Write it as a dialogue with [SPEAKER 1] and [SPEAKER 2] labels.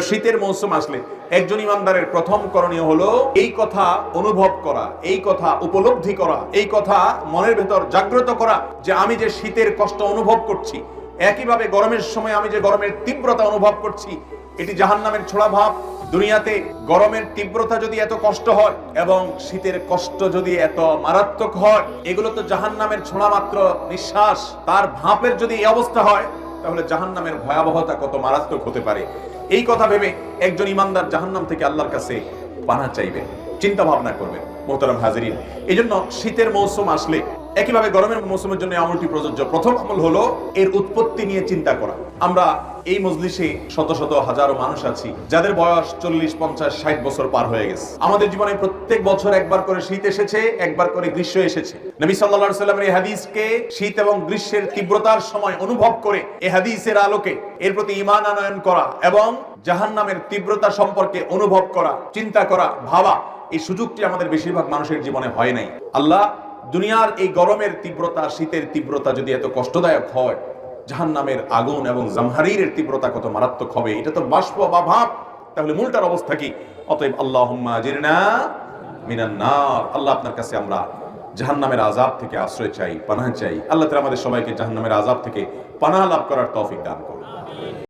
[SPEAKER 1] শীতের মৌসুম আসলে একজন ইমানদারের প্রথম করণীয় হলো এই কথা অনুভব করা, এই কথা উপলব্ধি করা, এই কথা মনের ভেতর জাগ্রত করা যে আমি যে শীতের কষ্ট অনুভব করছি, একইভাবে গরমের সময় আমি যে গরমের তীব্রতা অনুভব করছি, এটি জাহান্নামের ছোড়া ভাব। দুনিয়াতে গরমের তীব্রতা যদি এত কষ্ট হয় এবং শীতের কষ্ট যদি এত মারাত্মক হয়, এগুলো তো জাহান্নামের ছোড়া মাত্র নিঃশ্বাস। তার ভাপের যদি এই অবস্থা হয়, তাহলে জাহান্নামের ভয়াবহতা কত মারাত্মক হতে পারে। এই কথা ভেবে একজন ইমানদার জাহান্নাম থেকে আল্লাহর কাছে পানাহ চাইবে, চিন্তা ভাবনা করবে। মোহতারাম হাজিরিন, এই জন্য শীতের মৌসুম আসলে একইভাবে গরমের মৌসুমের জন্য আমলটি প্রযোজ্য। প্রথম আমল হলো এর উৎপত্তি নিয়ে চিন্তা করা। আমরা এই মজলিসে শত শত হাজারো মানুষ আছি যাদের বয়স 40, 50, 60 বছর পার হয়ে গেছে। আমাদের জীবনে প্রত্যেক বছর একবার করে শীত এসেছে, একবার করে গ্রীষ্ম এসেছে। নবী সাল্লাল্লাহু আলাইহি সাল্লামের এই হাদিসকে শীত এবং গ্রীষ্মের তীব্রতার সময় অনুভব করে এই হাদিসের আলোকে এর প্রতি ঈমান আনয়ন করা এবং জাহান্নামের তীব্রতা সম্পর্কে অনুভব করা, চিন্তা করা, ভাবা, এই সুযোগটি আমাদের বেশিরভাগ মানুষের জীবনে হয় নাই। আল্লাহ দুনিয়ার এই গরমের তীব্রতা, শীতের তীব্রতা যদি এত কষ্টদায়ক হয়, জাহান্নামের আগুন এবং জামহারীরের তীব্রতা কত মারাত্মক হবে, এটা তো বাষ্প বা ভাব। তাহলে মূলটার অবস্থা কি? অতএব আল্লাহুম্মা আজিরনা মিনান নার, আল্লাহ আপনার কাছে আমরা জাহান্নামের আযাব থেকে আশ্রয় চাই, পানাহ চাই। আল্লাহ তাআলা আমাদের সবাইকে জাহান্নামের আযাব থেকে পানাহ লাভ করার তৌফিক দান করুন।